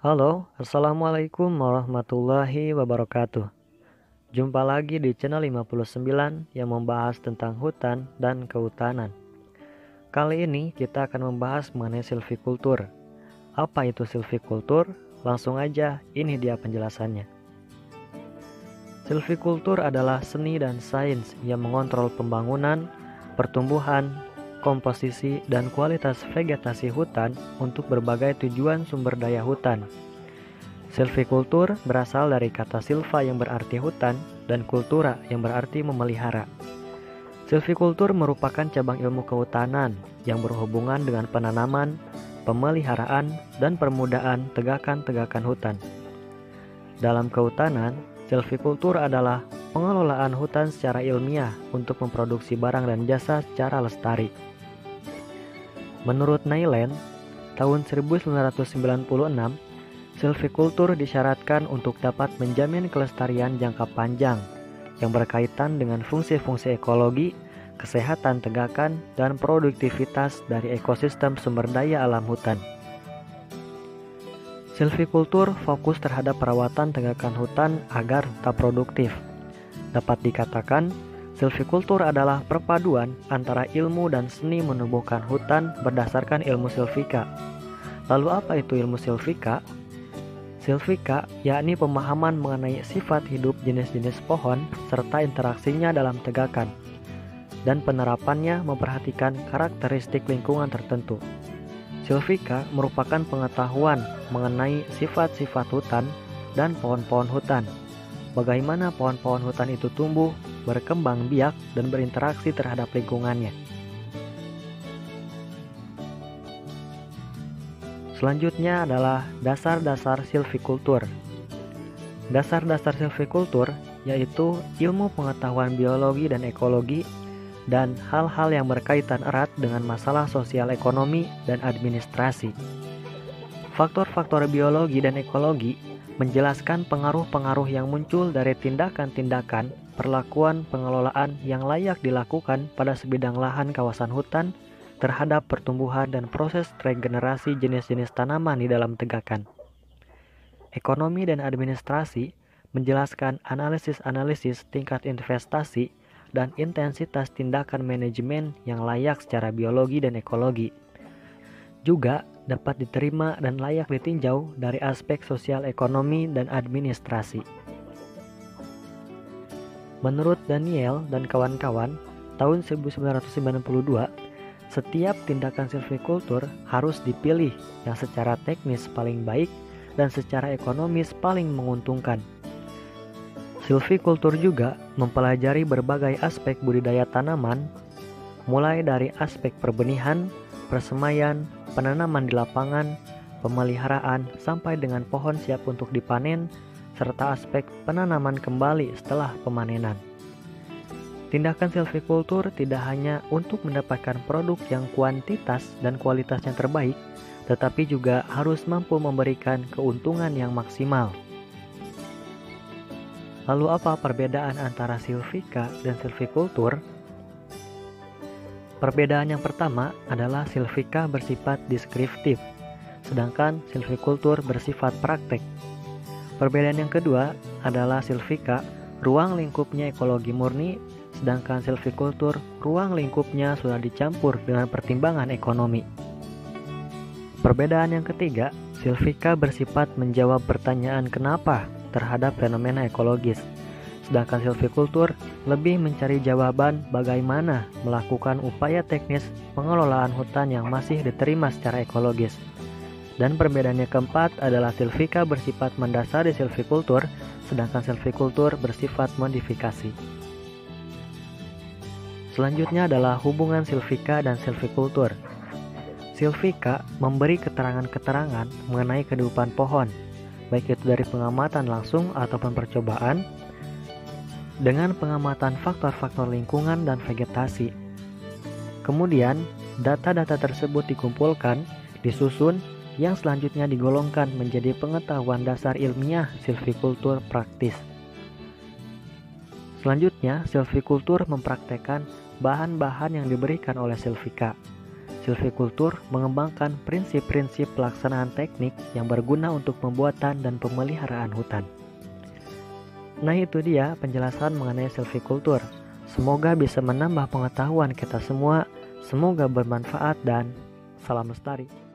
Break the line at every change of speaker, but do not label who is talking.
Halo, Assalamualaikum warahmatullahi wabarakatuh. Jumpa lagi di channel 59 yang membahas tentang hutan dan kehutanan. Kali ini kita akan membahas mengenai silvikultur. Apa itu silvikultur? Langsung aja, ini dia penjelasannya. Silvikultur adalah seni dan sains yang mengontrol pembangunan, pertumbuhan, komposisi, dan kualitas vegetasi hutan untuk berbagai tujuan sumber daya hutan. Silvikultur berasal dari kata silva yang berarti hutan dan kultura yang berarti memelihara. Silvikultur merupakan cabang ilmu kehutanan yang berhubungan dengan penanaman, pemeliharaan, dan permudaan tegakan-tegakan hutan. Dalam kehutanan, silvikultur adalah pengelolaan hutan secara ilmiah untuk memproduksi barang dan jasa secara lestari. Menurut Nailand, tahun 1996, silvikultur disyaratkan untuk dapat menjamin kelestarian jangka panjang yang berkaitan dengan fungsi-fungsi ekologi, kesehatan tegakan, dan produktivitas dari ekosistem sumber daya alam hutan. Silvikultur fokus terhadap perawatan tegakan hutan agar tetap produktif. Dapat dikatakan, silvikultur adalah perpaduan antara ilmu dan seni menumbuhkan hutan berdasarkan ilmu silvika. Lalu apa itu ilmu silvika? Silvika yakni pemahaman mengenai sifat hidup jenis-jenis pohon serta interaksinya dalam tegakan, dan penerapannya memperhatikan karakteristik lingkungan tertentu. Silvika merupakan pengetahuan mengenai sifat-sifat hutan dan pohon-pohon hutan. Bagaimana pohon-pohon hutan itu tumbuh, berkembang biak, dan berinteraksi terhadap lingkungannya. Selanjutnya adalah dasar-dasar silvikultur. Dasar-dasar silvikultur yaitu ilmu pengetahuan biologi dan ekologi dan hal-hal yang berkaitan erat dengan masalah sosial ekonomi dan administrasi. Faktor-faktor biologi dan ekologi menjelaskan pengaruh-pengaruh yang muncul dari tindakan-tindakan, perlakuan pengelolaan yang layak dilakukan pada sebidang lahan kawasan hutan terhadap pertumbuhan dan proses regenerasi jenis-jenis tanaman di dalam tegakan. Ekonomi dan administrasi menjelaskan analisis-analisis tingkat investasi dan intensitas tindakan manajemen yang layak secara biologi dan ekologi. Juga dapat diterima dan layak ditinjau dari aspek sosial ekonomi dan administrasi. Menurut Daniel dan kawan-kawan, tahun 1992, setiap tindakan silvikultur harus dipilih yang secara teknis paling baik dan secara ekonomis paling menguntungkan. Silvikultur juga mempelajari berbagai aspek budidaya tanaman, mulai dari aspek perbenihan, persemaian, penanaman di lapangan, pemeliharaan, sampai dengan pohon siap untuk dipanen, serta aspek penanaman kembali setelah pemanenan. Tindakan silvikultur tidak hanya untuk mendapatkan produk yang kuantitas dan kualitas yang terbaik, tetapi juga harus mampu memberikan keuntungan yang maksimal. Lalu apa perbedaan antara silvika dan silvikultur? Perbedaan yang pertama adalah silvika bersifat deskriptif, sedangkan silvikultur bersifat praktek. Perbedaan yang kedua adalah silvika ruang lingkupnya ekologi murni, sedangkan silvikultur ruang lingkupnya sudah dicampur dengan pertimbangan ekonomi. Perbedaan yang ketiga, silvika bersifat menjawab pertanyaan kenapa terhadap fenomena ekologis, sedangkan silvikultur lebih mencari jawaban bagaimana melakukan upaya teknis pengelolaan hutan yang masih diterima secara ekologis. Dan perbedaan yang keempat adalah silvika bersifat mendasari silvikultur, sedangkan silvikultur bersifat modifikasi. Selanjutnya adalah hubungan silvika dan silvikultur. Silvika memberi keterangan-keterangan mengenai kehidupan pohon, baik itu dari pengamatan langsung ataupun percobaan, dengan pengamatan faktor-faktor lingkungan dan vegetasi. Kemudian, data-data tersebut dikumpulkan, disusun, yang selanjutnya digolongkan menjadi pengetahuan dasar ilmiah silvikultur praktis. Selanjutnya, silvikultur mempraktekkan bahan-bahan yang diberikan oleh silvika. Silvikultur mengembangkan prinsip-prinsip pelaksanaan teknik yang berguna untuk pembuatan dan pemeliharaan hutan. Nah, itu dia penjelasan mengenai silvikultur. Semoga bisa menambah pengetahuan kita semua. Semoga bermanfaat dan salam lestari.